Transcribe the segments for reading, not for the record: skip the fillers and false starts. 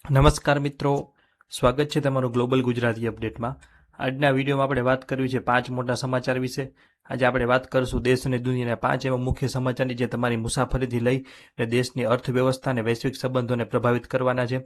નમસ્કાર મિત્રો, સ્વાગત છે તમારું ગ્લોબલ ગુજરાતી અપડેટમાં. આજના વિડીયોમાં આપણે વાત કરવી છે 5 મોટા સમાચાર વિશે. આજે આપણે વાત કરીશું દેશ અને દુનિયાના 5 એવા મુખ્ય સમાચારની જે તમારી મુસાફરીથી લઈ અને દેશની અર્થવ્યવસ્થા અને વૈશ્વિક સંબંધોને પ્રભાવિત કરવાના છે.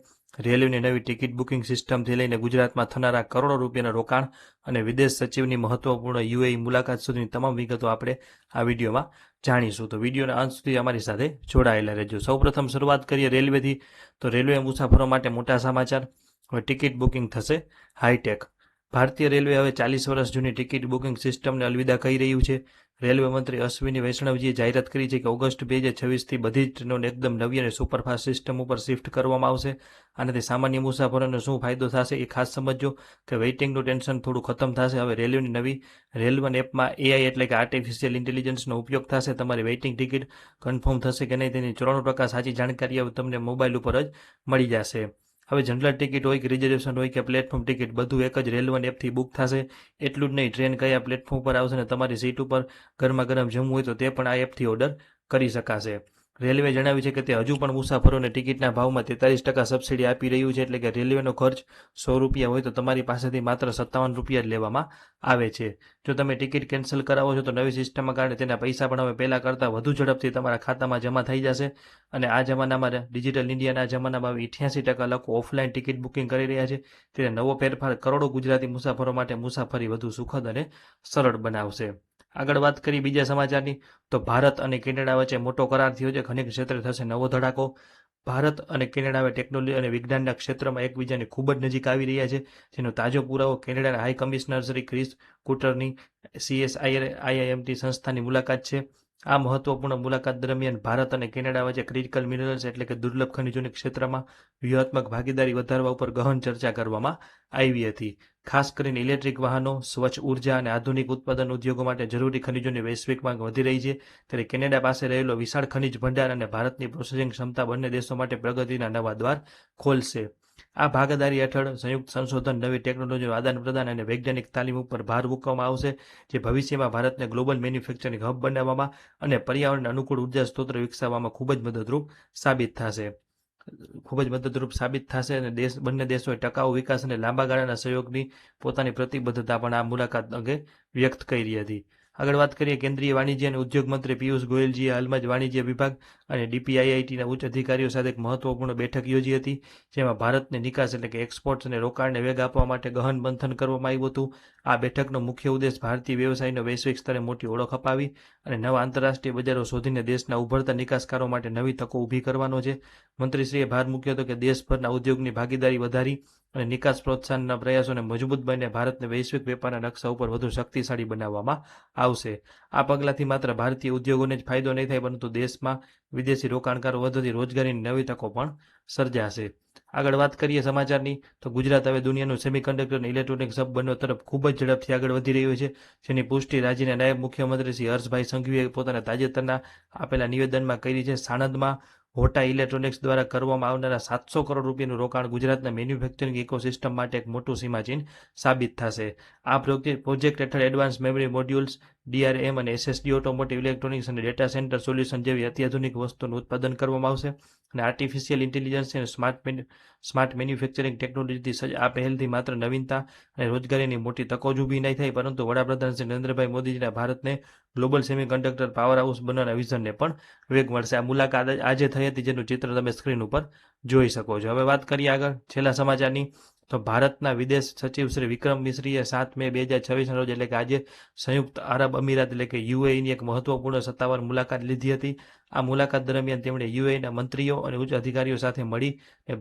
રેલવેની નવી ટિકિટ બુકિંગ સિસ્ટમથી લઈને ગુજરાતમાં થનારા કરોડો રૂપિયાના રોકાણ અને વિદેશ સચિવની મહત્વપૂર્ણ યુએઈ મુલાકાત સુધીની તમામ વિગતો આપણે આ વિડીયોમાં જાણીશું. તો વિડીયોના અંત સુધી અમારી સાથે જોડાયેલા રહેજો. સૌપ્રથમ શરૂઆત કરીએ રેલવેથી. તો રેલવે મુસાફરો માટે મોટા સમાચાર. હવે ટિકિટ બુકિંગ થશે હાઈટેક. ભારતીય રેલવે હવે 40 વર્ષ જૂની ટિકિટ બુકિંગ સિસ્ટમને અલવિદા કહી રહ્યું છે. રેલવે મંત્રી અશ્વિની વૈષ્ણવજીએ જાહેરાત કરી છે કે ઓગસ્ટ 2026થી બધી જ ટ્રેનોને એકદમ નવી અને સુપરફાસ્ટ સિસ્ટમ ઉપર શિફ્ટ કરવામાં આવશે. આનાથી સામાન્ય મુસાફરોને શું ફાયદો થશે એ ખાસ સમજો કે વેઇટિંગનું ટેન્શન થોડું ખતમ થશે. હવે રેલવેની નવી રેલવન એપમાં એઆઈ એટલે કે આર્ટિફિશિયલ ઇન્ટેલિજન્સનો ઉપયોગ થશે. તમારી વેઇટિંગ ટિકિટ કન્ફર્મ થશે કે નહીં તેની 94% સાચી જાણકારી હવે તમને મોબાઈલ ઉપર જ મળી જશે. હવે જનરલ ટિકિટ હોય કે રિઝર્વેશન હોય કે પ્લેટફોર્મ ટિકિટ બધું એક જ રેલવન એપથી બુક થશે. એટલું જ નહીં, ટ્રેન કયા પ્લેટફોર્મ પર આવશે અને તમારી સીટ ઉપર ગરમા ગરમ જમવું હોય તો તે પણ આ એપથી ઓર્ડર કરી શકાશે. રેલવે જણાવ્યું છે કે તે હજુ પણ મુસાફરોને ટિકિટના ભાવમાં 43% સબસિડી આપી રહ્યું છે. એટલે કે રેલવેનો ખર્ચ 100 રૂપિયા હોય તો તમારી પાસેથી માત્ર 57 રૂપિયા જ લેવામાં આવે છે. જો તમે ટિકિટ કેન્સલ કરાવો છો તો નવી સિસ્ટમના કારણે તેના પૈસા પણ હવે પહેલાં કરતાં વધુ ઝડપથી તમારા ખાતામાં જમા થઈ જશે. અને આ જમાનામાં ડિજિટલ ઇન્ડિયાના જમાનામાં 88% લોકો ઓફલાઈન ટિકિટ બુકિંગ કરી રહ્યા છે. ત્યારે નવો ફેરફાર કરોડો ગુજરાતી મુસાફરો માટે મુસાફરી વધુ સુખદ અને સરળ બનાવશે. આગળ વાત કરી બીજા સમાચારની. તો ભારત અને કેનેડા વચ્ચે મોટો કરાર થયો છે. ખનિજ ક્ષેત્રે થશે નવો ધડાકો. ભારત અને કેનેડા હવે ટેકનોલોજી અને વિજ્ઞાનના ક્ષેત્રમાં એકબીજાની ખૂબ જ નજીક આવી રહ્યા છે. જેનો તાજો પુરાવો કેનેડાના હાઈ કમિશનર શ્રી ક્રિસ કુટરની CSIRO સંસ્થાની મુલાકાત છે. આ મહત્વપૂર્ણ મુલાકાત દરમિયાન ભારત અને કેનેડા વચ્ચે ક્રિટિકલ મિનરલ્સ એટલે કે દુર્લભ ખનિજોની ક્ષેત્રમાં વ્યૂહાત્મક ભાગીદારી વધારવા ઉપર ગહન ચર્ચા કરવામાં આવી હતી. ખાસ કરીને ઇલેક્ટ્રિક વાહનો, સ્વચ્છ ઉર્જા અને આધુનિક ઉત્પાદન ઉદ્યોગો માટે જરૂરી ખનિજોની વૈશ્વિક માંગ વધી રહી છે. ત્યારે કેનેડા પાસે રહેલો વિશાળ ખનિજ ભંડાર અને ભારતની પ્રોસેસિંગ ક્ષમતા બંને દેશો માટે પ્રગતિના નવા દ્વાર ખોલશે. આ ભાગીદારી હેઠળ સંયુક્ત સંશોધન, નવી ટેકનોલોજીનું આદાન પ્રદાન અને વૈજ્ઞાનિક તાલીમ ઉપર ભાર મૂકવામાં આવશે, જે ભવિષ્યમાં ભારતને ગ્લોબલ મેન્યુફેક્ચરિંગ હબ બનાવવામાં અને પર્યાવરણને અનુકૂળ ઉર્જા સ્ત્રોત વિકસાવવામાં ખૂબ જ મદદરૂપ સાબિત થશે અને બંને દેશોએ ટકાઉ વિકાસ અને લાંબા ગાળાના સહયોગની પોતાની પ્રતિબદ્ધતા પણ આ મુલાકાત અંગે વ્યક્ત કરી હતી. આગળ વાત કરીએ કેન્દ્રીય વાણિજ્ય અને ઉદ્યોગ મંત્રી પિયુષ ગોયલજીએ હાલમાં જ વાણિજ્ય વિભાગ અને DPIITના ઉચ્ચ અધિકારીઓ સાથે એક મહત્વપૂર્ણ બેઠક યોજી હતી. જેમાં ભારતની નિકાસ એટલે કે એક્સપોર્ટ્સ અને રોકાણને વેગ આપવા માટે ગહન મંથન કરવામાં આવ્યું હતું. આ બેઠકનો મુખ્ય ઉદ્દેશ ભારતીય વ્યવસાયનો વૈશ્વિક સ્તરે મોટી ઓળખ અપાવી અને નવા આંતરરાષ્ટ્રીય બજારો શોધીને દેશના ઉભરતા નિકાસકારો માટે નવી તકો ઊભી કરવાનો છે. મંત્રીશ્રીએ ભાર મૂક્યો હતો કે દેશભરના ઉદ્યોગની ભાગીદારી વધારી અને નિકાસ પ્રોત્સાહનના પ્રયાસોને મજબૂત બનીને ભારતને વૈશ્વિક વેપારના નકશા ઉપર વધુ શક્તિશાળી બનાવવામાં આવશે. આ પગલાંથી માત્ર ભારતીય ઉદ્યોગોને જ ફાયદો નહીં થાય, પરંતુ દેશમાં વિદેશી રોકાણકારો વધવાથી રોજગારીની નવી તકો પણ સર્જાશે. આગળ વાત કરીએ સમાચારની. તો ગુજરાત હવે દુનિયાનું સેમિકન્ડક્ટર અને ઇલેક્ટ્રોનિક્સ હબ બનવા તરફ ખૂબ જ ઝડપથી આગળ વધી રહ્યું છે. જેની પુષ્ટિ રાજ્યના નાયબ મુખ્યમંત્રી શ્રી હર્ષભાઈ સંઘવીએ પોતાના તાજેતરના આપેલા નિવેદનમાં કરી છે. સાણંદમાં હોટા ઇલેક્ટ્રોનિક્સ દ્વારા કરવામાં આવનારા 700 કરોડ રૂપિયાનું રોકાણ ગુજરાતના મેન્યુફેક્ચરિંગ ઇકોસિસ્ટમ માટે એક મોટું સીમાચિહ્ન સાબિત થશે. આ પ્રોજેક્ટ હેઠળ એડવાન્સ મેમરી મોડ્યુલ્સ, DRAM અને SSD, ઓટોમોટિવ ઇલેક્ટ્રોનિક્સ અને ડેટા સેન્ટર સોલ્યુશન જેવી અત્યાધુનિક વસ્તુઓનું ઉત્પાદન કરવામાં આવશે. અને આર્ટિફિશિયલ ઇન્ટેલિજન્સ અને સ્માર્ટ મેન્યુફેક્ચરિંગ ટેકનોલોજીથી સજ્જ આ પહેલથી માત્ર નવીનતા અને રોજગારીની મોટી તકો જ ઊભી નહીં થાય, પરંતુ વડાપ્રધાન શ્રી નરેન્દ્રભાઈ મોદીજીના ભારતને ગ્લોબલ સેમિકન્ડક્ટર પાવર હાઉસ બનાવવાના વિઝનને પણ વેગ મળશે. આ મુલાકાત આજે થઈ હતી, જેનું ચિત્ર તમે સ્ક્રીન ઉપર જોઈ શકો છો. હવે વાત કરીએ આગળ છેલ્લા સમાચારની. તો ભારતના વિદેશ સચિવ શ્રી વિક્રમ મિશ્રીએ 7 મે 2026 રોજ એટલે કે આજે સંયુક્ત આરબ અમીરાત એટલે કે UAEની એક મહત્વપૂર્ણ સત્તાવાર મુલાકાત લીધી હતી. આ મુલાકાત દરમિયાન તેમણે UAEના મંત્રીઓ અને ઉચ્ચ અધિકારીઓ સાથે મળી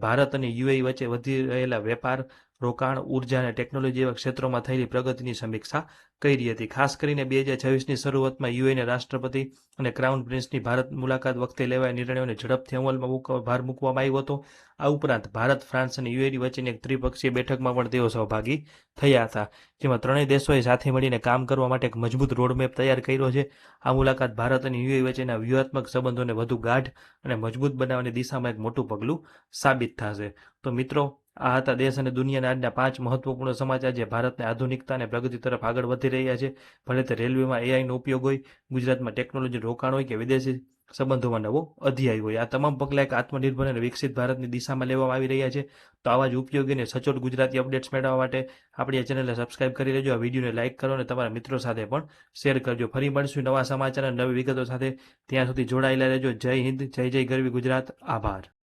ભારત અને UAE વચ્ચે વધી રહેલા વેપાર, રોકાણ, ઉર્જા અને ટેકનોલોજી જેવા ક્ષેત્રોમાં થયેલી પ્રગતિની સમીક્ષા કરી હતી. ખાસ કરીને 2026ની શરૂઆતમાં UAEના રાષ્ટ્રપતિ અને ક્રાઉન પ્રિન્સની ભારત મુલાકાત વખતે લેવાયેલા નિર્ણયોને ઝડપથી અમલમાં ભાર મૂકવામાં આવ્યો હતો. આ ઉપરાંત ભારત, ફ્રાન્સ અને UAE વચ્ચેની એક ત્રિપક્ષીય બેઠકમાં પણ તેઓ સહભાગી થયા હતા, જેમાં ત્રણેય દેશોએ સાથે મળીને કામ કરવા માટે એક મજબૂત રોડમેપ તૈયાર કર્યો છે. આ મુલાકાત ભારત અને UAE વચ્ચેના વ્યૂહાત્મક સંબંધોને વધુ ગાઢ અને મજબૂત બનાવવાની દિશામાં એક મોટું પગલું સાબિત થશે. તો મિત્રો, આ હતા દેશ અને દુનિયાના આજના 5 મહત્વપૂર્ણ સમાચાર જે ભારતને આધુનિકતા અને પ્રગતિ તરફ આગળ વધી રહ્યા છે. ભલે તે રેલવેમાં AIનો ઉપયોગ હોય, ગુજરાતમાં ટેકનોલોજી રોકાણ હોય કે વિદેશી સંબંધોમાં નવો અધ્યાય હોય. આ તમામ પગલાં એક આત્મનિર્ભર અને વિકસિત ભારતની દિશામાં લેવામાં આવી રહ્યા છે. તો આવા જ ઉપયોગી અને સચોટ ગુજરાતી અપડેટ્સ મેળવવા માટે આપણી આ ચેનલને સબસ્ક્રાઇબ કરી લેજો. આ વિડીયોને લાઇક કરો અને તમારા મિત્રો સાથે પણ શેર કરજો. ફરી મળશું નવા સમાચાર અને નવી વિગતો સાથે. ત્યાં સુધી જોડાયેલા રહેજો. જય હિન્દ, જય જય ગરવી ગુજરાત. આભાર.